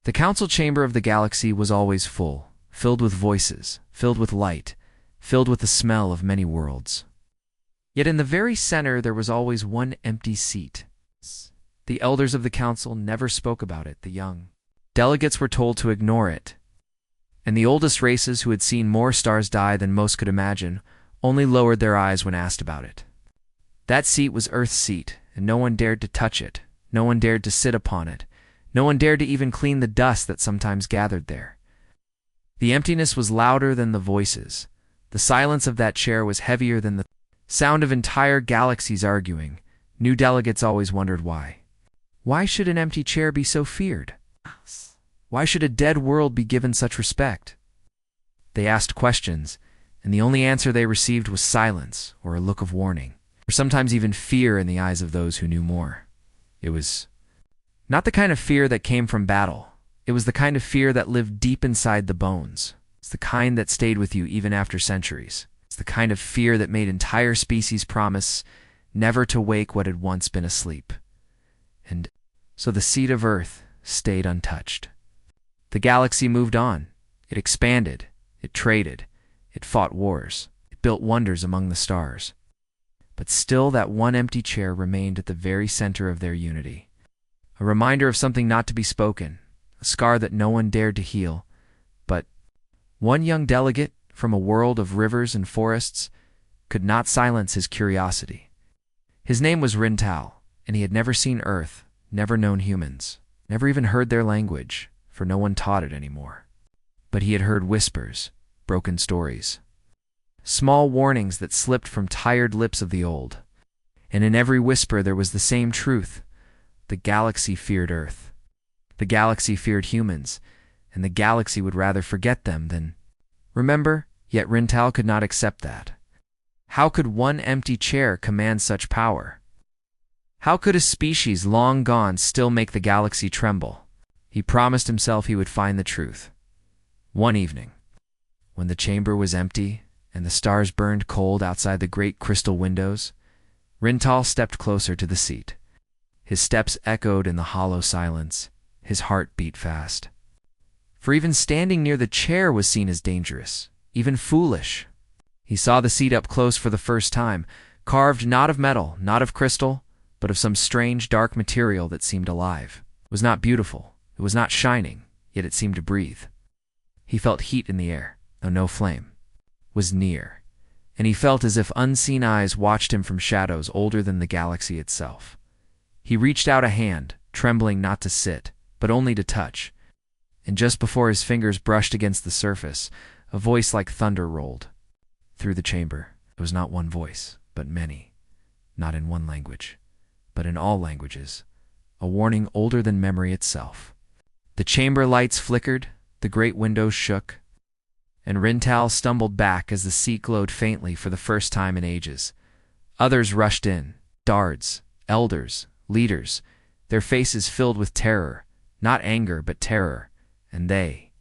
The council chamber of the galaxy was always full, filled with voices, filled with light, filled with the smell of many worlds. Yet in the very center there was always one empty seat. The elders of the council never spoke about it, the young delegates were told to ignore it. And the oldest races, who had seen more stars die than most could imagine, only lowered their eyes when asked about it. That seat was Earth's seat, and no one dared to touch it, no one dared to sit upon it, no one dared to even clean the dust that sometimes gathered there. The emptiness was louder than the voices. The silence of that chair was heavier than the sound of entire galaxies arguing. New delegates always wondered why. Why should an empty chair be so feared? Why should a dead world be given such respect? They asked questions, and the only answer they received was silence or a look of warning, or sometimes even fear in the eyes of those who knew more. It was not the kind of fear that came from battle. It was the kind of fear that lived deep inside the bones. It's the kind that stayed with you even after centuries. It's the kind of fear that made entire species promise never to wake what had once been asleep. And so the seat of Earth stayed untouched. The galaxy moved on. It expanded. It traded. It fought wars. It built wonders among the stars. But still that one empty chair remained at the very center of their unity. A reminder of something not to be spoken, a scar that no one dared to heal. But one young delegate from a world of rivers and forests could not silence his curiosity. His name was Rintal, and he had never seen Earth, never known humans, never even heard their language, for no one taught it anymore. But he had heard whispers, broken stories, small warnings that slipped from tired lips of the old. And in every whisper there was the same truth. The galaxy feared Earth. The galaxy feared humans, and the galaxy would rather forget them than remember. Yet Rintal could not accept that. How could one empty chair command such power? How could a species long gone still make the galaxy tremble? He promised himself he would find the truth. One evening, when the chamber was empty and the stars burned cold outside the great crystal windows, Rintal stepped closer to the seat. His steps echoed in the hollow silence. His heart beat fast. For even standing near the chair was seen as dangerous, even foolish. He saw the seat up close for the first time, carved not of metal, not of crystal, but of some strange dark material that seemed alive. It was not beautiful, it was not shining, yet it seemed to breathe. He felt heat in the air, though no flame was near, and he felt as if unseen eyes watched him from shadows older than the galaxy itself. He reached out a hand, trembling not to sit, but only to touch, and just before his fingers brushed against the surface, a voice like thunder rolled through the chamber. It was not one voice, but many, not in one language, but in all languages, a warning older than memory itself. The chamber lights flickered, the great windows shook, and Rintal stumbled back as the seat glowed faintly for the first time in ages. Others rushed in, guards, elders, leaders, their faces filled with terror, not anger but terror, and they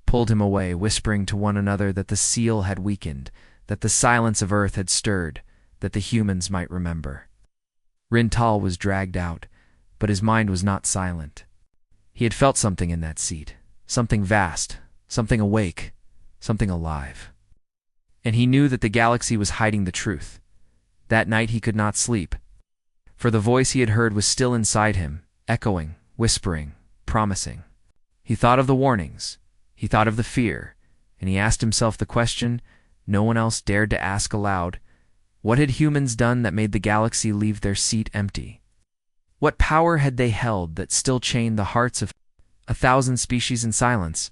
pulled him away, whispering to one another that the seal had weakened, that the silence of Earth had stirred, that the humans might remember. Rintal was dragged out, but his mind was not silent. He had felt something in that seat, something vast, something awake, something alive. And he knew that the galaxy was hiding the truth. That night he could not sleep, for the voice he had heard was still inside him, echoing, whispering, promising. He thought of the warnings, he thought of the fear, and he asked himself the question no one else dared to ask aloud. What had humans done that made the galaxy leave their seat empty? What power had they held that still chained the hearts of 1,000 species in silence?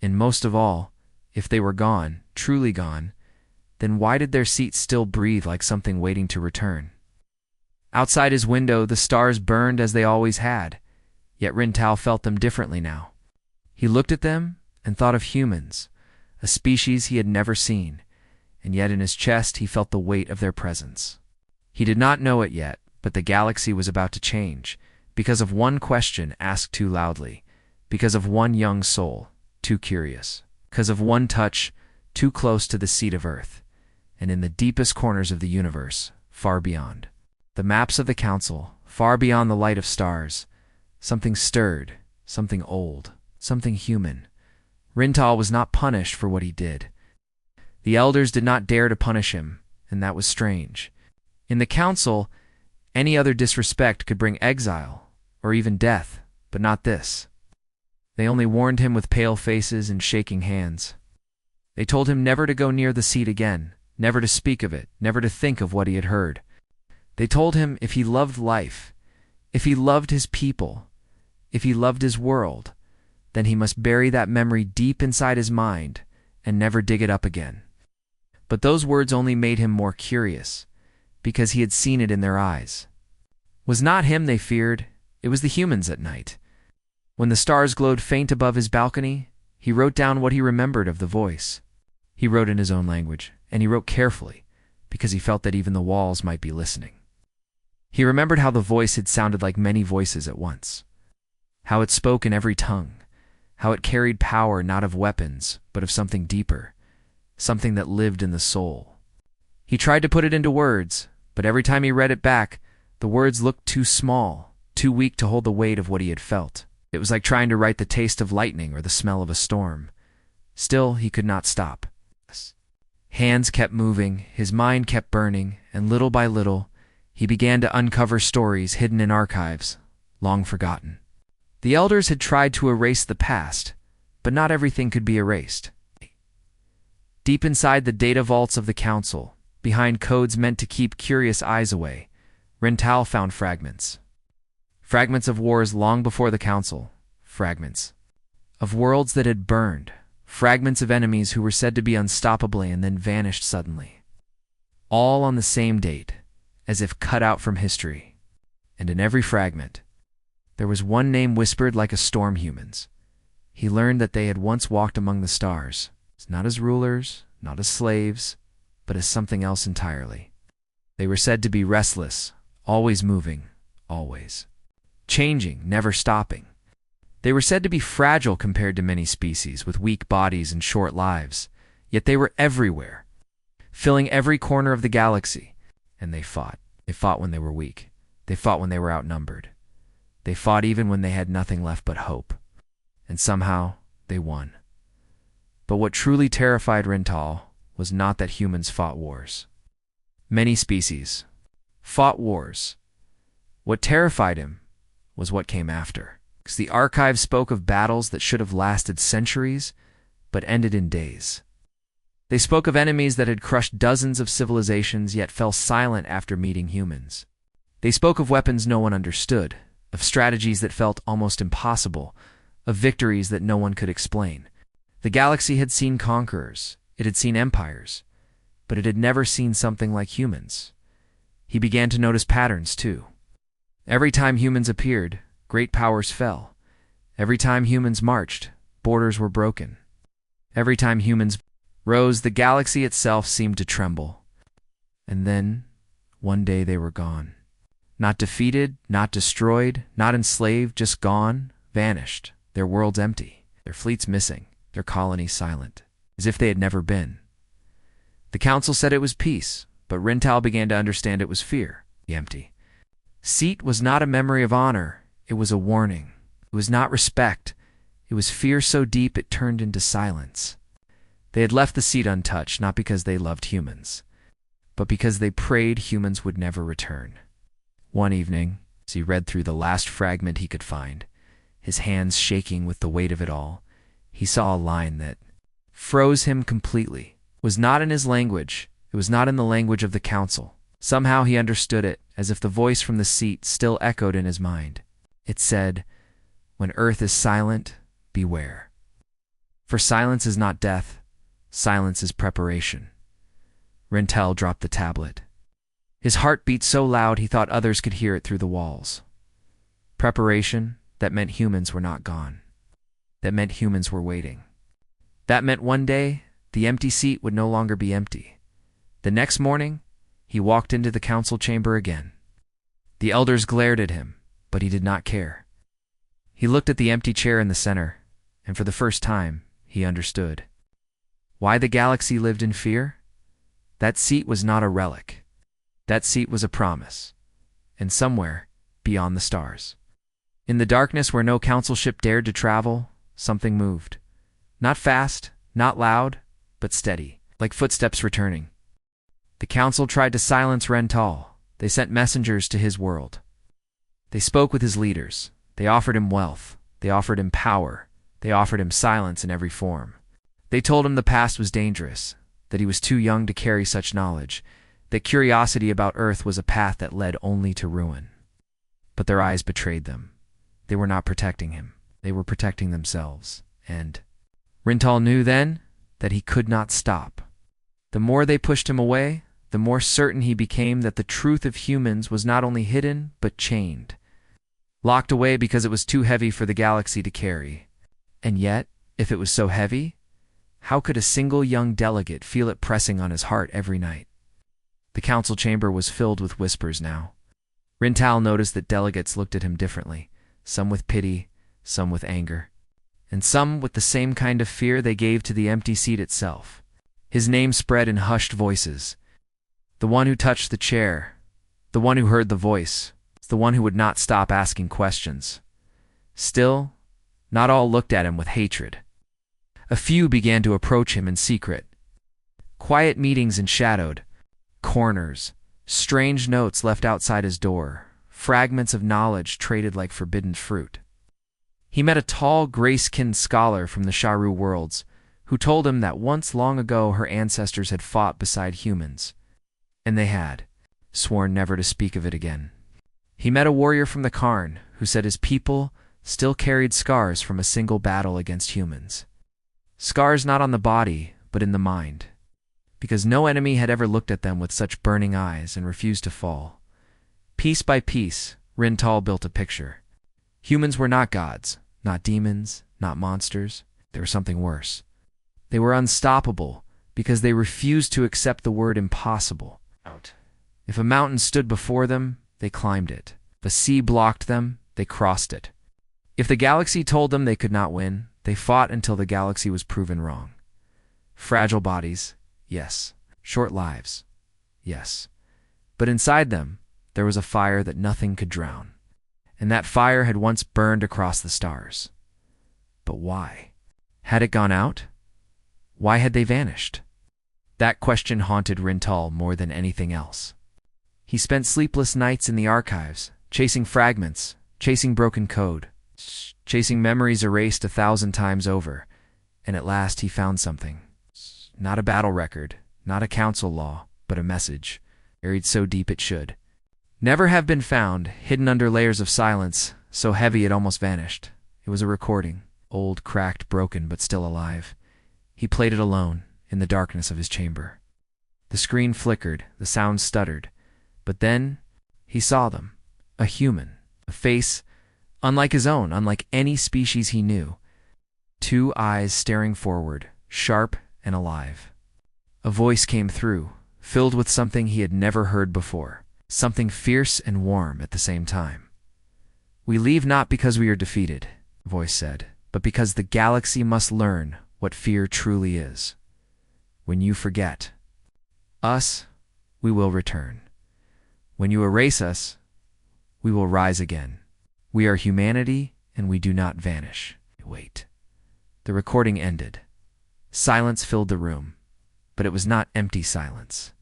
And most of all, if they were gone, truly gone, then why did their seats still breathe like something waiting to return? Outside his window, the stars burned as they always had, yet Rintal felt them differently now. He looked at them and thought of humans, a species he had never seen, and yet in his chest he felt the weight of their presence. He did not know it yet, but the galaxy was about to change, because of one question asked too loudly, because of one young soul, too curious, because of one touch too close to the seat of Earth, and in the deepest corners of the universe, far beyond the maps of the council, far beyond the light of stars, something stirred, something old, something human. Rintal was not punished for what he did. The elders did not dare to punish him, and that was strange. In the council, any other disrespect could bring exile, or even death, but not this. They only warned him with pale faces and shaking hands. They told him never to go near the seat again, never to speak of it, never to think of what he had heard. They told him if he loved life, if he loved his people, if he loved his world, then he must bury that memory deep inside his mind and never dig it up again. But those words only made him more curious, because he had seen it in their eyes. It was not him they feared, it was the humans at night. When the stars glowed faint above his balcony, he wrote down what he remembered of the voice. He wrote in his own language, and he wrote carefully, because he felt that even the walls might be listening. He remembered how the voice had sounded like many voices at once, how it spoke in every tongue, how it carried power not of weapons, but of something deeper, something that lived in the soul. He tried to put it into words, but every time he read it back, the words looked too small, too weak to hold the weight of what he had felt. It was like trying to write the taste of lightning or the smell of a storm. Still, he could not stop. Hands kept moving, his mind kept burning, and little by little, he began to uncover stories hidden in archives, long forgotten. The elders had tried to erase the past, but not everything could be erased. Deep inside the data vaults of the council, behind codes meant to keep curious eyes away, Rintal found fragments. Fragments of wars long before the council, fragments of worlds that had burned, fragments of enemies who were said to be unstoppable and then vanished suddenly. All on the same date, as if cut out from history. And in every fragment, there was one name whispered like a storm. Humans. He learned that they had once walked among the stars, not as rulers, not as slaves, but as something else entirely. They were said to be restless, always moving, always changing, never stopping. They were said to be fragile compared to many species with weak bodies and short lives, yet they were everywhere, filling every corner of the galaxy. And they fought. They fought when they were weak. They fought when they were outnumbered. They fought even when they had nothing left but hope. And somehow, they won. But what truly terrified Rintal was not that humans fought wars. Many species fought wars. What terrified him was what came after. Because the archive spoke of battles that should have lasted centuries, but ended in days. They spoke of enemies that had crushed dozens of civilizations yet fell silent after meeting humans. They spoke of weapons no one understood, of strategies that felt almost impossible, of victories that no one could explain. The galaxy had seen conquerors, it had seen empires, but it had never seen something like humans. He began to notice patterns too. Every time humans appeared, great powers fell. Every time humans marched, borders were broken. Every time humans rose, the galaxy itself seemed to tremble. And then, one day they were gone. Not defeated, not destroyed, not enslaved, just gone, vanished, their worlds empty, their fleets missing, their colonies silent, as if they had never been. The council said it was peace, but Rintal began to understand it was fear, the empty. Seat was not a memory of honor, it was a warning. It was not respect, it was fear so deep it turned into silence. They had left the seat untouched, not because they loved humans, but because they prayed humans would never return. One evening, as he read through the last fragment he could find, his hands shaking with the weight of it all, he saw a line that froze him completely. It was not in his language, it was not in the language of the council. Somehow he understood it, as if the voice from the seat still echoed in his mind. It said, "When earth is silent, beware. For silence is not death, silence is preparation." Rintal dropped the tablet. His heart beat so loud he thought others could hear it through the walls. Preparation, that meant humans were not gone. That meant humans were waiting. That meant one day, the empty seat would no longer be empty. The next morning, he walked into the council chamber again. The elders glared at him, but he did not care. He looked at the empty chair in the center, and for the first time, he understood. Why the galaxy lived in fear? That seat was not a relic. That seat was a promise. And somewhere, beyond the stars, in the darkness where no council ship dared to travel, something moved. Not fast, not loud, but steady, like footsteps returning. The council tried to silence Rental. They sent messengers to his world. They spoke with his leaders. They offered him wealth. They offered him power. They offered him silence in every form. They told him the past was dangerous, that he was too young to carry such knowledge, that curiosity about Earth was a path that led only to ruin. But their eyes betrayed them. They were not protecting him. They were protecting themselves. And Rental knew then that he could not stop. The more they pushed him away, the more certain he became that the truth of humans was not only hidden, but chained. Locked away because it was too heavy for the galaxy to carry. And yet, if it was so heavy, how could a single young delegate feel it pressing on his heart every night? The council chamber was filled with whispers now. Rental noticed that delegates looked at him differently, some with pity, some with anger, and some with the same kind of fear they gave to the empty seat itself. His name spread in hushed voices. The one who touched the chair, the one who heard the voice, the one who would not stop asking questions. Still, not all looked at him with hatred. A few began to approach him in secret. Quiet meetings in shadowed corners, strange notes left outside his door, fragments of knowledge traded like forbidden fruit. He met a tall, gray-skinned scholar from the Sharu worlds, who told him that once long ago her ancestors had fought beside humans, and they had sworn never to speak of it again. He met a warrior from the Karn, who said his people still carried scars from a single battle against humans. Scars not on the body, but in the mind, because no enemy had ever looked at them with such burning eyes and refused to fall. Piece by piece, Rental built a picture. Humans were not gods, not demons, not monsters. They were something worse. They were unstoppable because they refused to accept the word impossible. If a mountain stood before them, they climbed it. If a sea blocked them, they crossed it. If the galaxy told them they could not win, they fought until the galaxy was proven wrong. Fragile bodies, yes. Short lives, yes. But inside them, there was a fire that nothing could drown. And that fire had once burned across the stars. But why? Had it gone out? Why had they vanished? That question haunted Rental more than anything else. He spent sleepless nights in the archives, chasing fragments, chasing broken code, chasing memories erased 1,000 times over, and at last he found something. Not a battle record, not a council law, but a message, buried so deep it should never have been found, hidden under layers of silence, so heavy it almost vanished. It was a recording, old, cracked, broken, but still alive. He played it alone, in the darkness of his chamber. The screen flickered, the sound stuttered, but then he saw them. A human, a face unlike his own, unlike any species he knew. 2 eyes staring forward, sharp and alive. A voice came through, filled with something he had never heard before, something fierce and warm at the same time. "We leave not because we are defeated," the voice said, "but because the galaxy must learn what fear truly is. When you forget us, we will return. When you erase us, we will rise again. We are humanity, and we do not vanish." Wait. The recording ended. Silence filled the room, but it was not empty silence.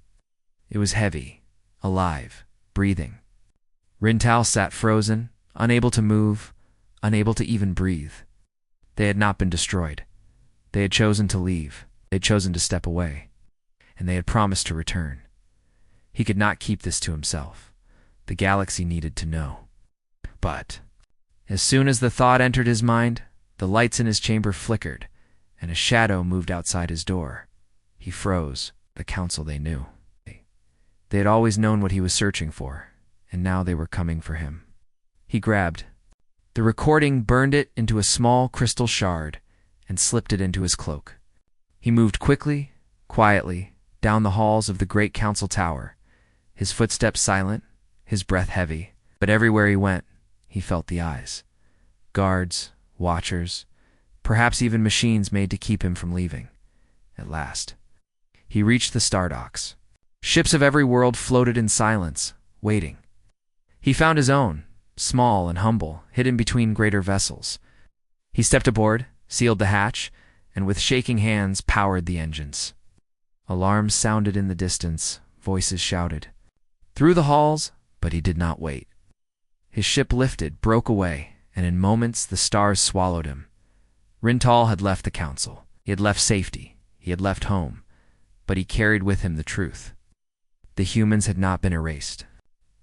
It was heavy, alive, breathing. Rental sat frozen, unable to move, unable to even breathe. They had not been destroyed. They had chosen to leave. They had chosen to step away. And they had promised to return. He could not keep this to himself. The galaxy needed to know. But as soon as the thought entered his mind, the lights in his chamber flickered, and a shadow moved outside his door. He froze. The council they knew. They had always known what he was searching for, and now they were coming for him. He grabbed the recording, burned it into a small crystal shard, and slipped it into his cloak. He moved quickly, quietly, down the halls of the great council tower, his footsteps silent, his breath heavy, but everywhere he went, he felt the eyes. Guards, watchers, perhaps even machines made to keep him from leaving. At last, he reached the star docks. Ships of every world floated in silence, waiting. He found his own, small and humble, hidden between greater vessels. He stepped aboard, sealed the hatch, and with shaking hands powered the engines. Alarms sounded in the distance, voices shouted. Through the halls, but he did not wait. His ship lifted, broke away, and in moments the stars swallowed him. Rintal had left the council. He had left safety. He had left home. But he carried with him the truth. The humans had not been erased.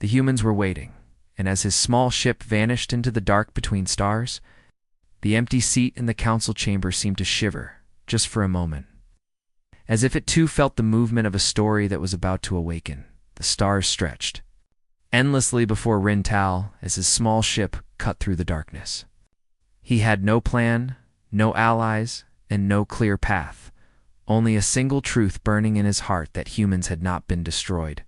The humans were waiting, and as his small ship vanished into the dark between stars, the empty seat in the council chamber seemed to shiver, just for a moment. As if it too felt the movement of a story that was about to awaken, the stars stretched endlessly before Rintal as his small ship cut through the darkness. He had no plan, no allies, and no clear path, only a single truth burning in his heart that humans had not been destroyed.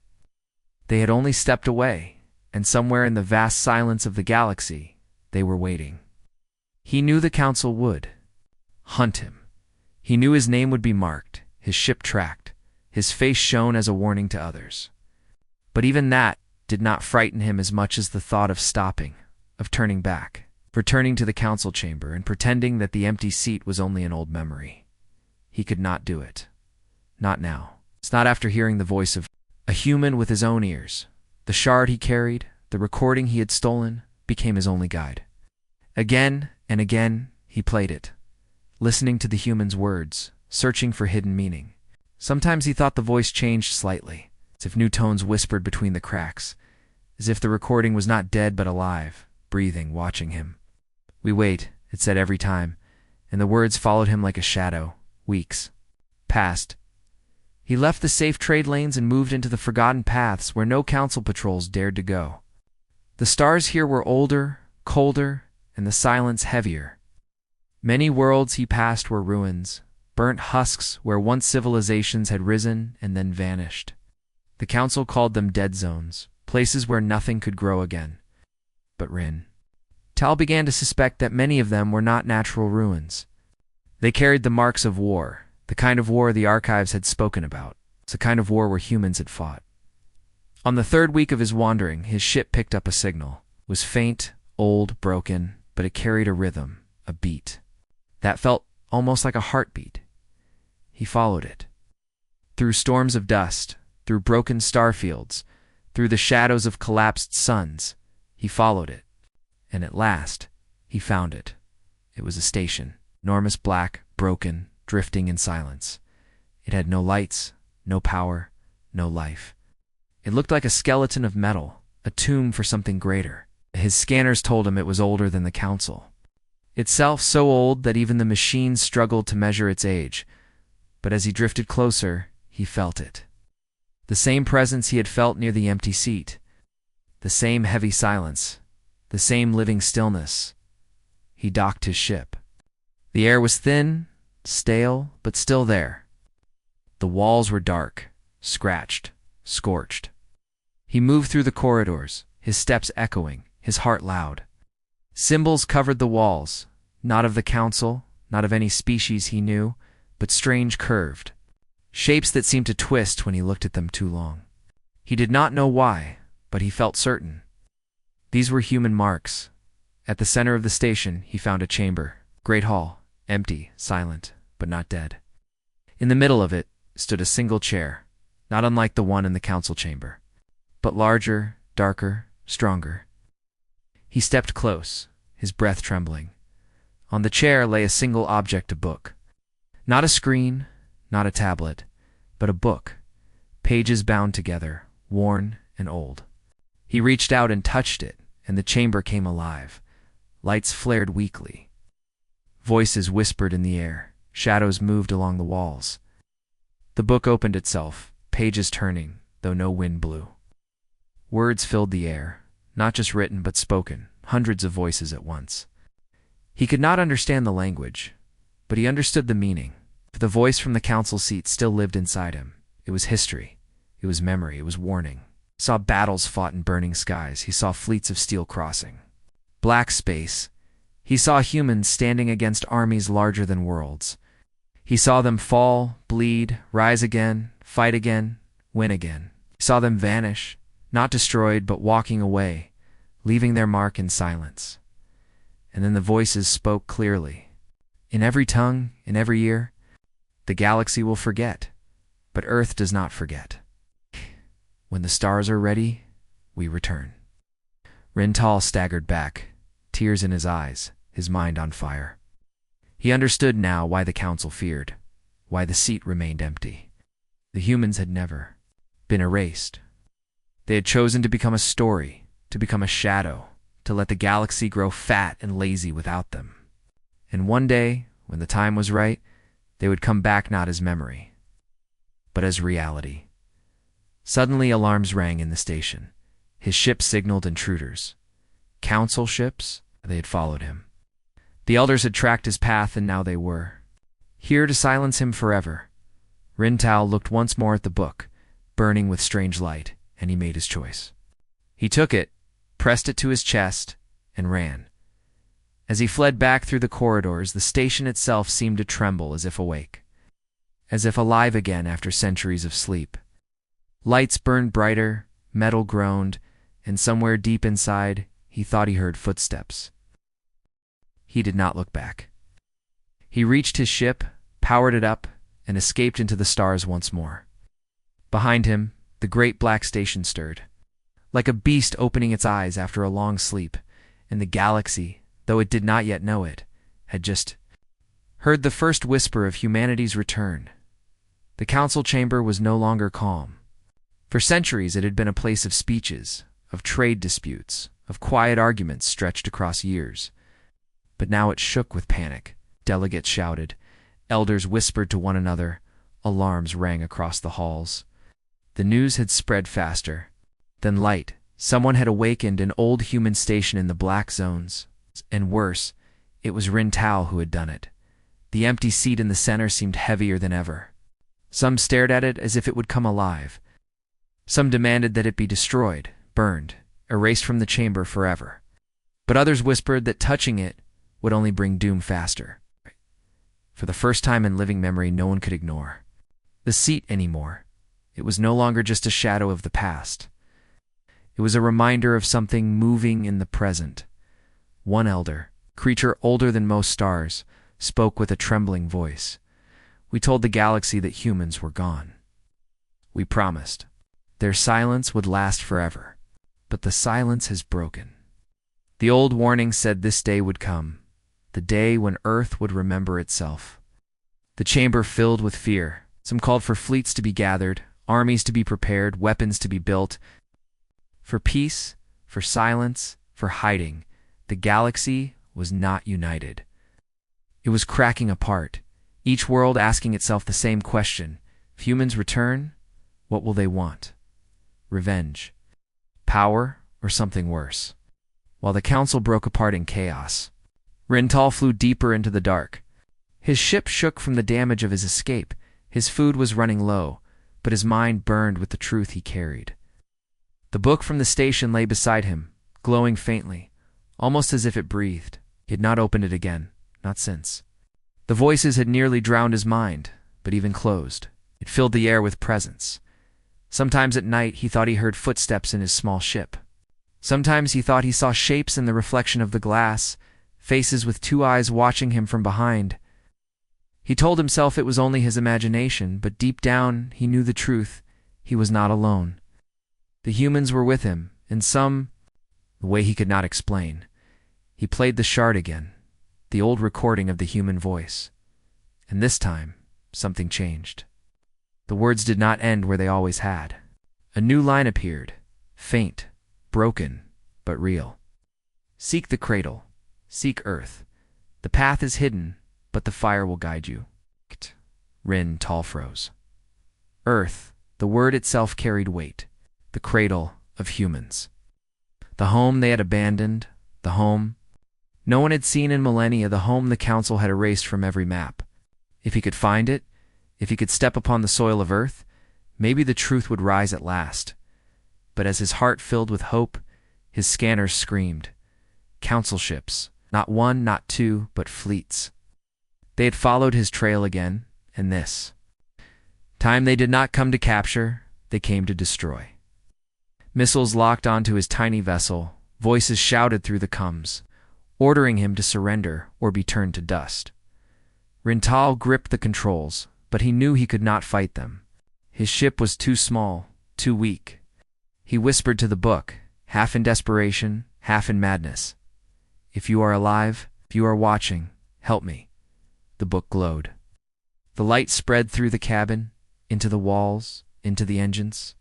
They had only stepped away, and somewhere in the vast silence of the galaxy, they were waiting. He knew the council would hunt him. He knew his name would be marked, his ship tracked, his face shown as a warning to others. But even that did not frighten him as much as the thought of stopping, of turning back, returning to the council chamber and pretending that the empty seat was only an old memory. He could not do it. Not now. It's not after hearing the voice of a human with his own ears. The shard he carried, the recording he had stolen, became his only guide. Again and again he played it, listening to the human's words, searching for hidden meaning. Sometimes he thought the voice changed slightly, as if new tones whispered between the cracks, as if the recording was not dead but alive, breathing, watching him. "We wait," it said every time, and the words followed him like a shadow. Weeks passed. He left the safe trade lanes and moved into the forgotten paths where no council patrols dared to go. The stars here were older, colder, and the silence heavier. Many worlds he passed were ruins, burnt husks where once civilizations had risen and then vanished. The council called them dead zones, places where nothing could grow again. But Tal began to suspect that many of them were not natural ruins. They carried the marks of war, the kind of war the archives had spoken about. It's the kind of war where humans had fought. On the third week of his wandering, his ship picked up a signal. It was faint, old, broken, but it carried a rhythm, a beat. That felt almost like a heartbeat. He followed it. Through storms of dust, through broken star fields, through the shadows of collapsed suns, he followed it. And at last, he found it. It was a station, enormous, black, broken, drifting in silence. It had no lights, no power, no life. It looked like a skeleton of metal, a tomb for something greater. His scanners told him it was older than the council. Itself so old that even the machines struggled to measure its age. But as he drifted closer, he felt it. The same presence he had felt near the empty seat. The same heavy silence. The same living stillness. He docked his ship. The air was thin, stale, but still there. The walls were dark, scratched, scorched. He moved through the corridors, his steps echoing, his heart loud. Symbols covered the walls, not of the council, not of any species he knew, but strange curved. Shapes that seemed to twist when he looked at them too long. He did not know why, but he felt certain. These were human marks. At the center of the station, he found a chamber. Great hall, empty, silent, but not dead. In the middle of it stood a single chair, not unlike the one in the council chamber, but larger, darker, stronger. He stepped close, his breath trembling. On the chair lay a single object, a book. Not a screen, not a tablet, but a book, pages bound together, worn and old. He reached out and touched it, and the chamber came alive. Lights flared weakly. Voices whispered in the air. Shadows moved along the walls. The book opened itself, pages turning, though no wind blew. Words filled the air, not just written but spoken, hundreds of voices at once. He could not understand the language, but he understood the meaning. The voice from the council seat still lived inside him. It was history. It was memory. It was warning. He saw battles fought in burning skies. He saw fleets of steel crossing. Black space. He saw humans standing against armies larger than worlds. He saw them fall, bleed, rise again, fight again, win again. He saw them vanish, not destroyed but walking away, leaving their mark in silence. And then the voices spoke clearly. In every tongue, in every ear, the galaxy will forget, but Earth does not forget. When the stars are ready, we return. Rintal staggered back, tears in his eyes, his mind on fire. He understood now why the council feared, why the seat remained empty. The humans had never been erased. They had chosen to become a story, to become a shadow, to let the galaxy grow fat and lazy without them. And one day, when the time was right, they would come back not as memory, but as reality. Suddenly alarms rang in the station. His ship signaled intruders. Council ships, they had followed him. The elders had tracked his path, and now they were here to silence him forever. Rintal looked once more at the book, burning with strange light, and he made his choice. He took it, pressed it to his chest, and ran. As he fled back through the corridors, the station itself seemed to tremble as if awake, as if alive again after centuries of sleep. Lights burned brighter, metal groaned, and somewhere deep inside, he thought he heard footsteps. He did not look back. He reached his ship, powered it up, and escaped into the stars once more. Behind him, the great black station stirred, like a beast opening its eyes after a long sleep, and the galaxy, though it did not yet know it, had just heard the first whisper of humanity's return. The council chamber was no longer calm. For centuries it had been a place of speeches, of trade disputes, of quiet arguments stretched across years. But now it shook with panic. Delegates shouted. Elders whispered to one another. Alarms rang across the halls. The news had spread faster than light. Someone had awakened an old human station in the black zones. And worse, it was Rintal who had done it. The empty seat in the center seemed heavier than ever. Some stared at it as if it would come alive. Some demanded that it be destroyed, burned, erased from the chamber forever. But others whispered that touching it would only bring doom faster. For the first time in living memory, no one could ignore the seat anymore. It was no longer just a shadow of the past. It was a reminder of something moving in the present. One elder, creature older than most stars, spoke with a trembling voice. We told the galaxy that humans were gone. We promised. Their silence would last forever. But the silence has broken. The old warning said this day would come, the day when Earth would remember itself. The chamber filled with fear. Some called for fleets to be gathered, armies to be prepared, weapons to be built. For peace, for silence, for hiding, the galaxy was not united. It was cracking apart, each world asking itself the same question. If humans return, what will they want? Revenge, power, or something worse? While the council broke apart in chaos, Rintal flew deeper into the dark. His ship shook from the damage of his escape. His food was running low, but his mind burned with the truth he carried. The book from the station lay beside him, glowing faintly, almost as if it breathed. He had not opened it again, not since. The voices had nearly drowned his mind, but even closed, it filled the air with presence. Sometimes at night he thought he heard footsteps in his small ship. Sometimes he thought he saw shapes in the reflection of the glass, faces with two eyes watching him from behind. He told himself it was only his imagination, but deep down he knew the truth. He was not alone. The humans were with him, in some way he could not explain. He played the shard again, the old recording of the human voice. And this time, something changed. The words did not end where they always had. A new line appeared, faint, broken, but real. Seek the cradle. Seek Earth. The path is hidden, but the fire will guide you. Rintal froze. Earth, the word itself carried weight. The cradle of humans. The home they had abandoned, the home no one had seen in millennia, the home the council had erased from every map. If he could find it, if he could step upon the soil of Earth, maybe the truth would rise at last. But as his heart filled with hope, his scanners screamed. Council ships, not one, not two, but fleets. They had followed his trail again, and this time they did not come to capture, they came to destroy. Missiles locked onto his tiny vessel, voices shouted through the comms, ordering him to surrender or be turned to dust. Rintal gripped the controls, but he knew he could not fight them. His ship was too small, too weak. He whispered to the book, half in desperation, half in madness. "If you are alive, if you are watching, help me." The book glowed. The light spread through the cabin, into the walls, into the engines.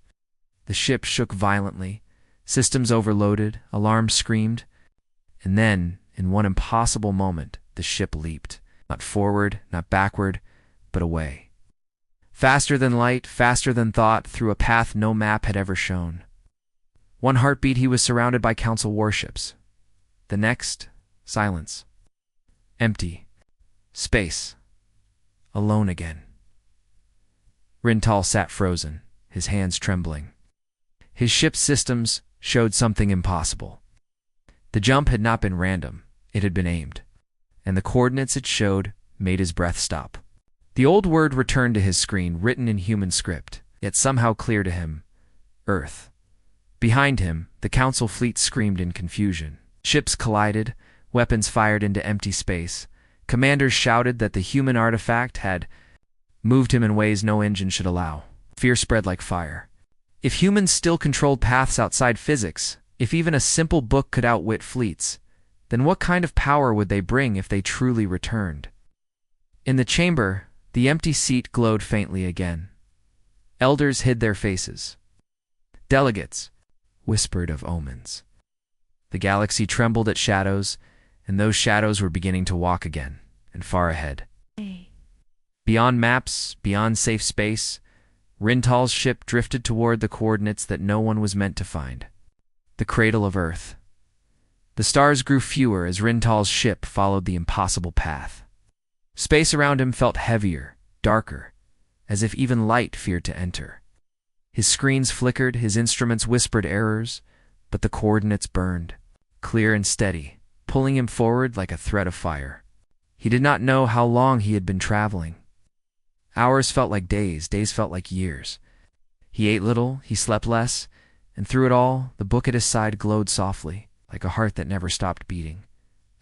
The ship shook violently, systems overloaded, alarms screamed, and then, in one impossible moment, the ship leaped, not forward, not backward, but away. Faster than light, faster than thought, through a path no map had ever shown. One heartbeat he was surrounded by Council warships. The next, silence. Empty. Space. Alone again. Rintal sat frozen, his hands trembling. His ship's systems showed something impossible. The jump had not been random, it had been aimed, and the coordinates it showed made his breath stop. The old word returned to his screen, written in human script, yet somehow clear to him. Earth. Behind him, the Council fleet screamed in confusion. Ships collided, weapons fired into empty space. Commanders shouted that the human artifact had moved him in ways no engine should allow. Fear spread like fire. If humans still controlled paths outside physics, if even a simple book could outwit fleets, then what kind of power would they bring if they truly returned? In the chamber, the empty seat glowed faintly again. Elders hid their faces. Delegates whispered of omens. The galaxy trembled at shadows, and those shadows were beginning to walk again, and far ahead. Beyond maps, beyond safe space, Rintal's ship drifted toward the coordinates that no one was meant to find. The cradle of Earth. The stars grew fewer as Rintal's ship followed the impossible path. Space around him felt heavier, darker, as if even light feared to enter. His screens flickered, his instruments whispered errors, but the coordinates burned, clear and steady, pulling him forward like a thread of fire. He did not know how long he had been traveling. Hours felt like days, days felt like years. He ate little, he slept less, and through it all, the book at his side glowed softly, like a heart that never stopped beating.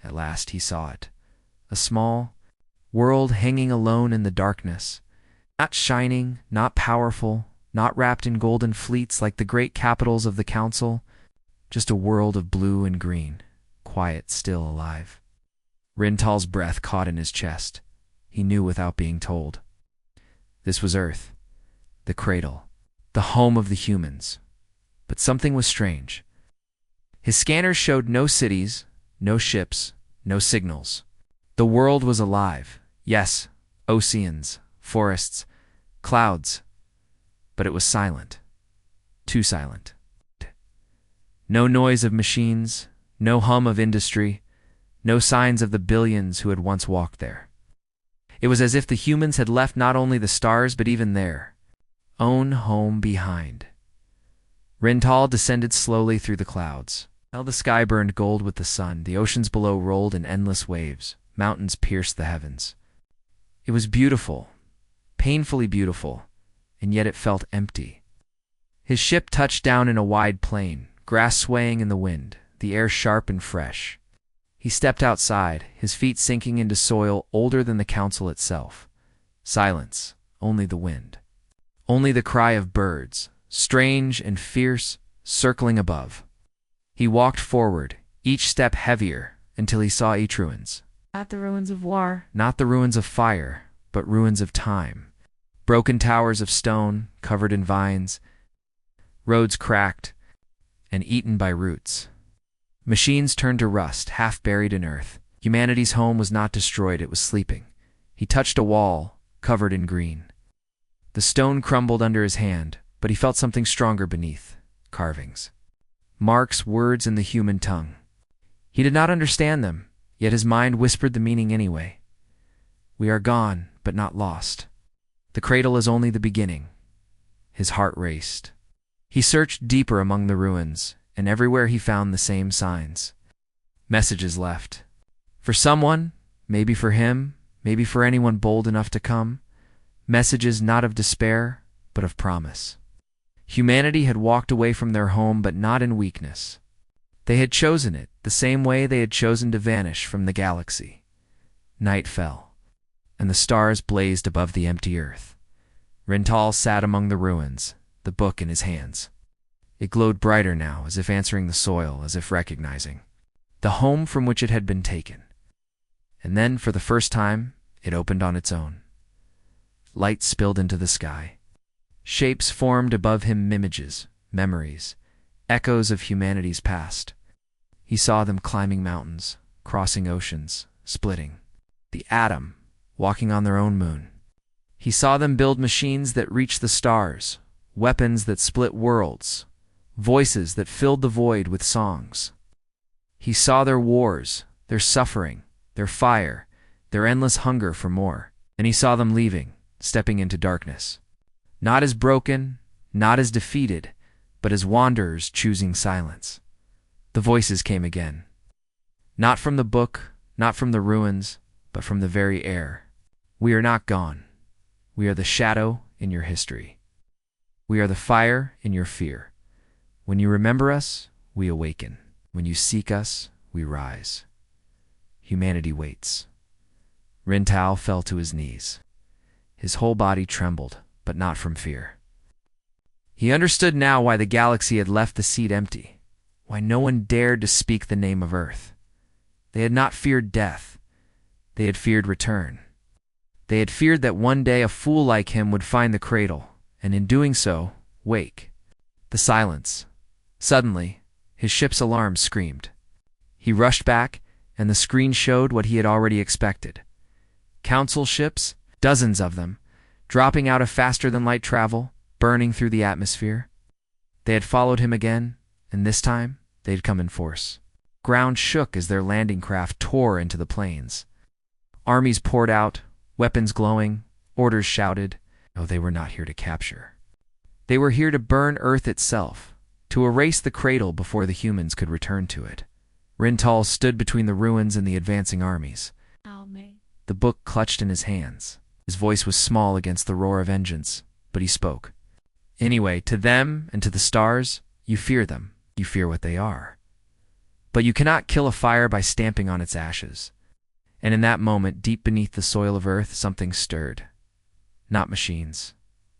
At last he saw it. A small world hanging alone in the darkness. Not shining, not powerful, not wrapped in golden fleets like the great capitals of the Council. Just a world of blue and green, quiet, still alive. Rintal's breath caught in his chest. He knew without being told. This was Earth, the cradle, the home of the humans. But something was strange. His scanners showed no cities, no ships, no signals. The world was alive. Yes, oceans, forests, clouds. But it was silent. Too silent. No noise of machines, no hum of industry, no signs of the billions who had once walked there. It was as if the humans had left not only the stars but even their own home behind. Rintal descended slowly through the clouds. Now the sky burned gold with the sun, the oceans below rolled in endless waves, mountains pierced the heavens. It was beautiful, painfully beautiful, and yet it felt empty. His ship touched down in a wide plain, grass swaying in the wind, the air sharp and fresh. He stepped outside, his feet sinking into soil older than the Council itself. Silence, only the wind. Only the cry of birds, strange and fierce, circling above. He walked forward, each step heavier, until he saw each ruins. Not the ruins of war. Not the ruins of fire, but ruins of time. Broken towers of stone, covered in vines, roads cracked and eaten by roots. Machines turned to rust, half buried in earth. Humanity's home was not destroyed, it was sleeping. He touched a wall, covered in green. The stone crumbled under his hand, but he felt something stronger beneath. Carvings. Marks, words in the human tongue. He did not understand them, yet his mind whispered the meaning anyway. We are gone, but not lost. The cradle is only the beginning. His heart raced. He searched deeper among the ruins, and everywhere he found the same signs. Messages left. For someone, maybe for him, maybe for anyone bold enough to come. Messages not of despair, but of promise. Humanity had walked away from their home, but not in weakness. They had chosen it, the same way they had chosen to vanish from the galaxy. Night fell. and the stars blazed above the empty earth. Rintal sat among the ruins, the book in his hands. It glowed brighter now, as if answering the soil, as if recognizing the home from which it had been taken. And then, for the first time, it opened on its own. Light spilled into the sky. Shapes formed above him, images, memories, echoes of humanity's past. He saw them climbing mountains, crossing oceans, splitting. The atom, walking on their own moon. He saw them build machines that reached the stars, weapons that split worlds, voices that filled the void with songs. He saw their wars, their suffering, their fire, their endless hunger for more. And he saw them leaving, stepping into darkness. Not as broken, not as defeated, but as wanderers choosing silence. The voices came again. Not from the book, not from the ruins, but from the very air. We are not gone. We are the shadow in your history. We are the fire in your fear. When you remember us, we awaken. When you seek us, we rise. Humanity waits. Rintal fell to his knees. His whole body trembled, but not from fear. He understood now why the galaxy had left the seat empty, why no one dared to speak the name of Earth. They had not feared death. They had feared return. They had feared that one day a fool like him would find the cradle, and in doing so, wake. The silence. Suddenly, his ship's alarm screamed. He rushed back, and the screen showed what he had already expected. Council ships, dozens of them, dropping out of faster-than-light travel, burning through the atmosphere. They had followed him again, and this time they'd come in force. Ground shook as their landing craft tore into the plains. Armies poured out, weapons glowing, orders shouted. Oh, they were not here to capture. They were here to burn Earth itself, to erase the cradle before the humans could return to it. Rintal stood between the ruins and the advancing armies. The book clutched in his hands. His voice was small against the roar of engines, but he spoke. Anyway, to them and to the stars, you fear them. You fear what they are. But you cannot kill a fire by stamping on its ashes. And in that moment, deep beneath the soil of Earth, something stirred. Not machines,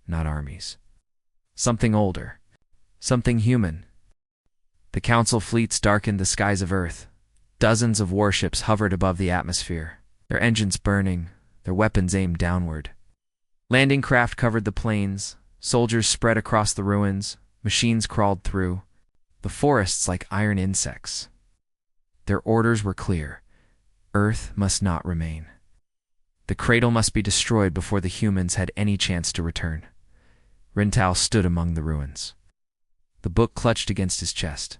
not armies. Something older. Something human. The Council fleets darkened the skies of Earth. Dozens of warships hovered above the atmosphere, their engines burning, their weapons aimed downward. Landing craft covered the plains, soldiers spread across the ruins, machines crawled through, the forests like iron insects. Their orders were clear. Earth must not remain. The cradle must be destroyed before the humans had any chance to return. Rintal stood among the ruins. The book clutched against his chest.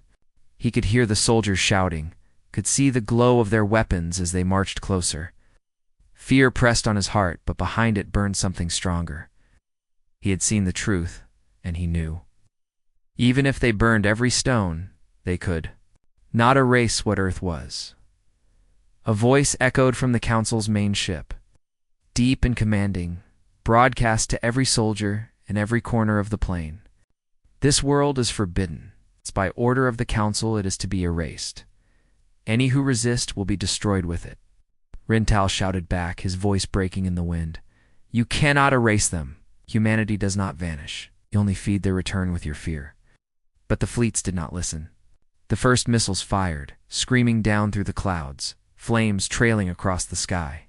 He could hear the soldiers shouting, could see the glow of their weapons as they marched closer. Fear pressed on his heart, but behind it burned something stronger. He had seen the truth, and he knew. Even if they burned every stone, they could not erase what Earth was. A voice echoed from the Council's main ship, deep and commanding, broadcast to every soldier in every corner of the plane. This world is forbidden. It's by order of the Council it is to be erased. Any who resist will be destroyed with it. Rintal shouted back, his voice breaking in the wind. You cannot erase them. Humanity does not vanish. You only feed their return with your fear. But the fleets did not listen. The first missiles fired, screaming down through the clouds, flames trailing across the sky.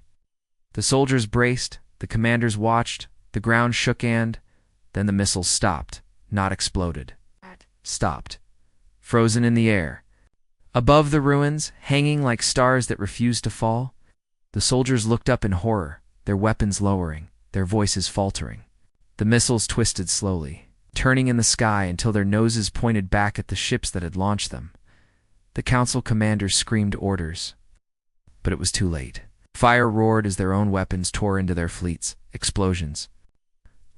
The soldiers braced, the commanders watched, the ground shook, and then the missiles stopped, not exploded. Stopped. Frozen in the air. Above the ruins, hanging like stars that refused to fall, the soldiers looked up in horror, their weapons lowering, their voices faltering. The missiles twisted slowly, turning in the sky until their noses pointed back at the ships that had launched them. The Council commanders screamed orders. But it was too late. Fire roared as their own weapons tore into their fleets, explosions,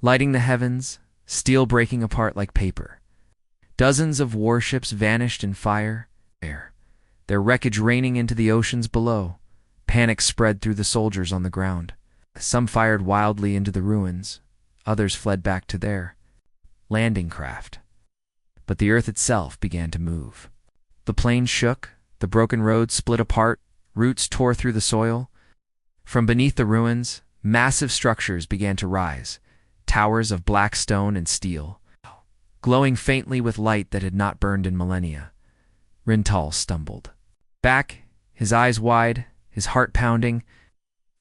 lighting the heavens, steel breaking apart like paper. Dozens of warships vanished in fire, their wreckage raining into the oceans below. Panic spread through the soldiers on the ground. Some fired wildly into the ruins, others fled back to their landing craft. But the Earth itself began to move. The plains shook, the broken roads split apart, roots tore through the soil. From beneath the ruins, Massive structures began to rise, towers of black stone and steel, glowing faintly with light that had not burned in millennia. Rintal stumbled back, his eyes wide, his heart pounding.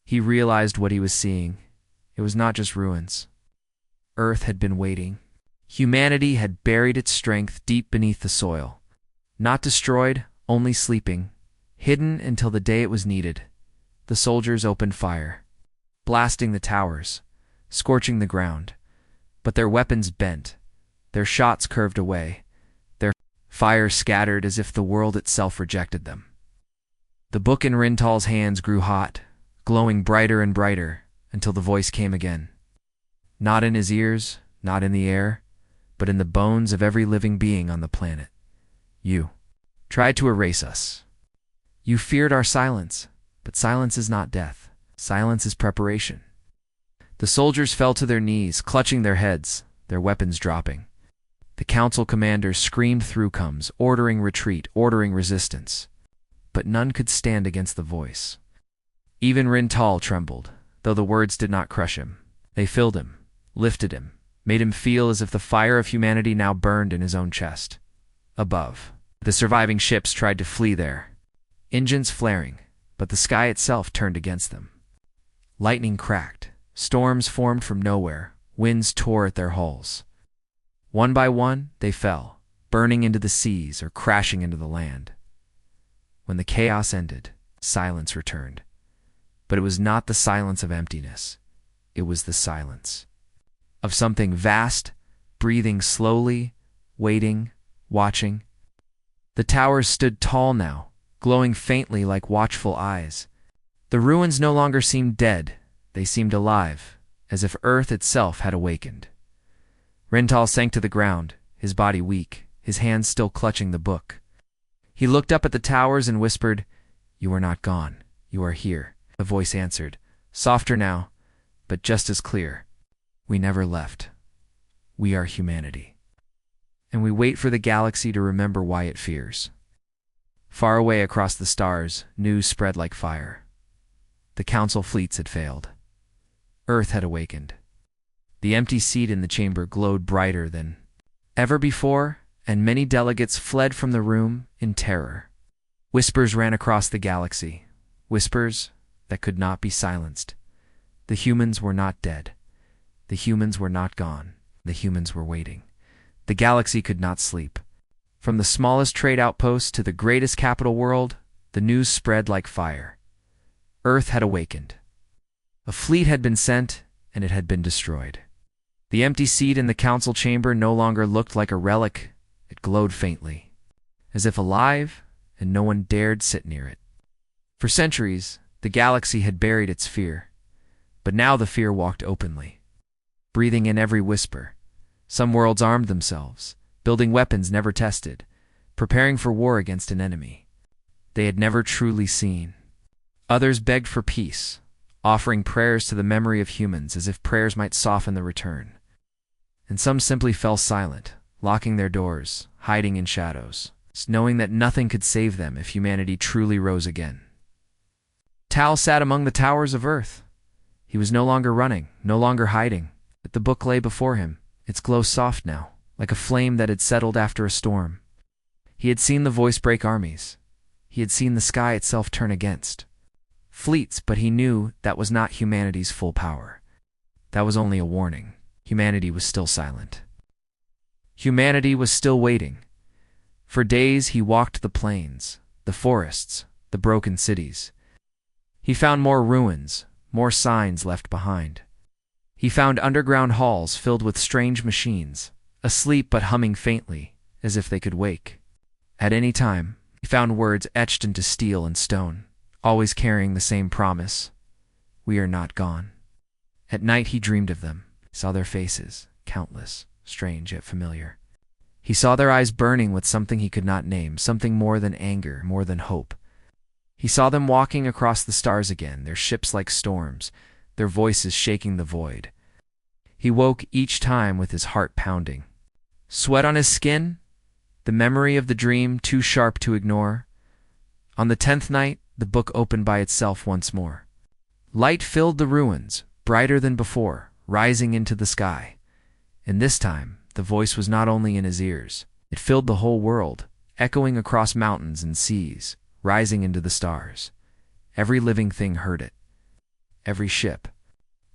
He realized what he was seeing. It was not just ruins. Earth had been waiting. Humanity had buried its strength deep beneath the soil. Not destroyed, only sleeping, hidden until the day it was needed. The soldiers opened fire, blasting the towers, scorching the ground. But their weapons bent, their shots curved away, their fire scattered as if the world itself rejected them. The book in Rintal's hands grew hot, glowing brighter and brighter, until the voice came again. Not in his ears, not in the air, but in the bones of every living being on the planet. You tried to erase us. You feared our silence, but silence is not death. Silence is preparation. The soldiers fell to their knees, clutching their heads, their weapons dropping. The council commanders screamed through comes, ordering retreat, ordering resistance. But none could stand against the voice. Even Rintal trembled, though the words did not crush him. They filled him, lifted him, made him feel as if the fire of humanity now burned in his own chest. Above, the surviving ships tried to flee there, engines flaring, but the sky itself turned against them. Lightning cracked, storms formed from nowhere, winds tore at their hulls. One by one, they fell, burning into the seas or crashing into the land. When the chaos ended, silence returned. But it was not the silence of emptiness. It was the silence of something vast, breathing slowly, waiting, watching. The towers stood tall now, glowing faintly like watchful eyes. The ruins no longer seemed dead. They seemed alive, as if Earth itself had awakened. Rintal sank to the ground, his body weak, his hands still clutching the book. He looked up at the towers and whispered, "You are not gone. You are here." The voice answered, softer now, but just as clear. "We never left. We are humanity. And we wait for the galaxy to remember why it fears." Far away across the stars, news spread like fire. The council fleets had failed. Earth had awakened. The empty seat in the chamber glowed brighter than ever before, and many delegates fled from the room in terror. Whispers ran across the galaxy, whispers that could not be silenced. The humans were not dead. The humans were not gone. The humans were waiting. The galaxy could not sleep. From the smallest trade outpost to the greatest capital world, the news spread like fire. Earth had awakened. A fleet had been sent, and it had been destroyed. The empty seat in the council chamber no longer looked like a relic. It glowed faintly, as if alive, and no one dared sit near it. For centuries, the galaxy had buried its fear, but now the fear walked openly, breathing in every whisper. Some worlds armed themselves, building weapons never tested, preparing for war against an enemy they had never truly seen. Others begged for peace, offering prayers to the memory of humans as if prayers might soften the return. And some simply fell silent, locking their doors, hiding in shadows, knowing that nothing could save them if humanity truly rose again. Tal sat among the towers of Earth. He was no longer running, no longer hiding, but the book lay before him, its glow soft now, like a flame that had settled after a storm. He had seen the voice break armies. He had seen the sky itself turn against fleets, but he knew that was not humanity's full power. That was only a warning. Humanity was still silent. Humanity was still waiting. For days he walked the plains, the forests, the broken cities. He found more ruins, more signs left behind. He found underground halls filled with strange machines, asleep but humming faintly, as if they could wake. At any time, he found words etched into steel and stone, always carrying the same promise: "We are not gone." At night he dreamed of them, saw their faces, countless, strange yet familiar. He saw their eyes burning with something he could not name, something more than anger, more than hope. He saw them walking across the stars again, their ships like storms, their voices shaking the void. He woke each time with his heart pounding. Sweat on his skin, the memory of the dream too sharp to ignore. On the 10th night, the book opened by itself once more. Light filled the ruins, brighter than before, rising into the sky. And this time, the voice was not only in his ears. It filled the whole world, echoing across mountains and seas, rising into the stars. Every living thing heard it. Every ship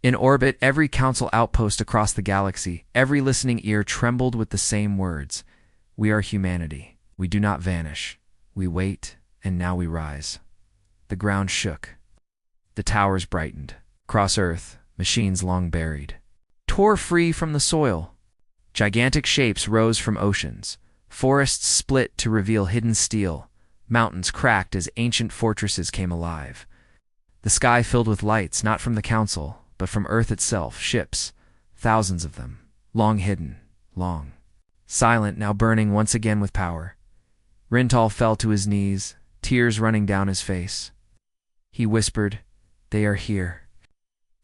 in orbit, every council outpost across the galaxy, every listening ear trembled with the same words. We are humanity. We do not vanish. We wait, and now we rise. The ground shook. The towers brightened. Across Earth, machines long buried tore free from the soil. Gigantic shapes rose from oceans. Forests split to reveal hidden steel. Mountains cracked as ancient fortresses came alive. The sky filled with lights, not from the council, but from Earth itself, ships, thousands of them, long hidden, long, silent, now burning once again with power. Rintal fell to his knees, tears running down his face. He whispered, "They are here."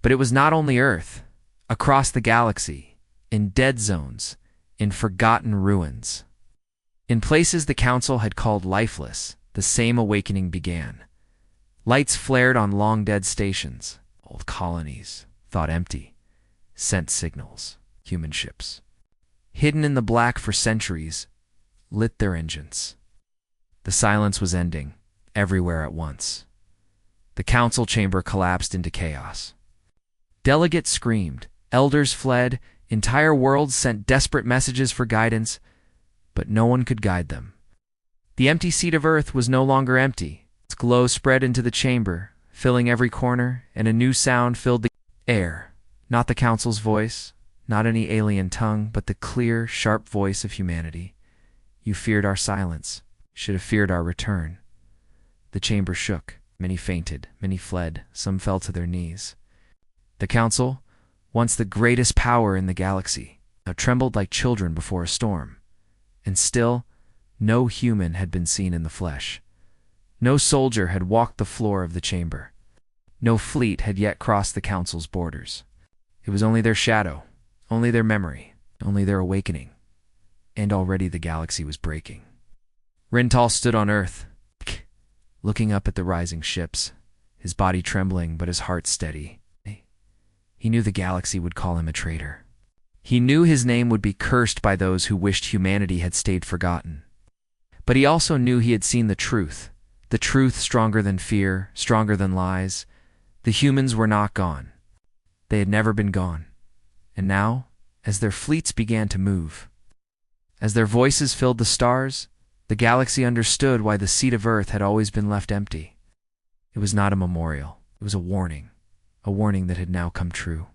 But it was not only Earth. Across the galaxy, in dead zones, in forgotten ruins, in places the council had called lifeless, the same awakening began. Lights flared on long-dead stations. Old colonies, thought empty, sent signals. Human ships, hidden in the black for centuries, lit their engines. The silence was ending, everywhere at once. The council chamber collapsed into chaos. Delegates screamed, elders fled, entire worlds sent desperate messages for guidance, but no one could guide them. The empty seat of Earth was no longer empty. Its glow spread into the chamber, filling every corner, and a new sound filled the air. Not the council's voice, not any alien tongue, but the clear, sharp voice of humanity. You feared our silence, should have feared our return. The chamber shook. Many fainted, many fled, some fell to their knees. The council, once the greatest power in the galaxy, now trembled like children before a storm. And still, no human had been seen in the flesh. No soldier had walked the floor of the chamber. No fleet had yet crossed the council's borders. It was only their shadow, only their memory, only their awakening. And already the galaxy was breaking. Rintal stood on Earth, looking up at the rising ships, his body trembling but his heart steady. He knew the galaxy would call him a traitor. He knew his name would be cursed by those who wished humanity had stayed forgotten. But he also knew he had seen the truth stronger than fear, stronger than lies. The humans were not gone. They had never been gone. And now, as their fleets began to move, as their voices filled the stars, the galaxy understood why the seat of Earth had always been left empty. It was not a memorial. It was a warning that had now come true.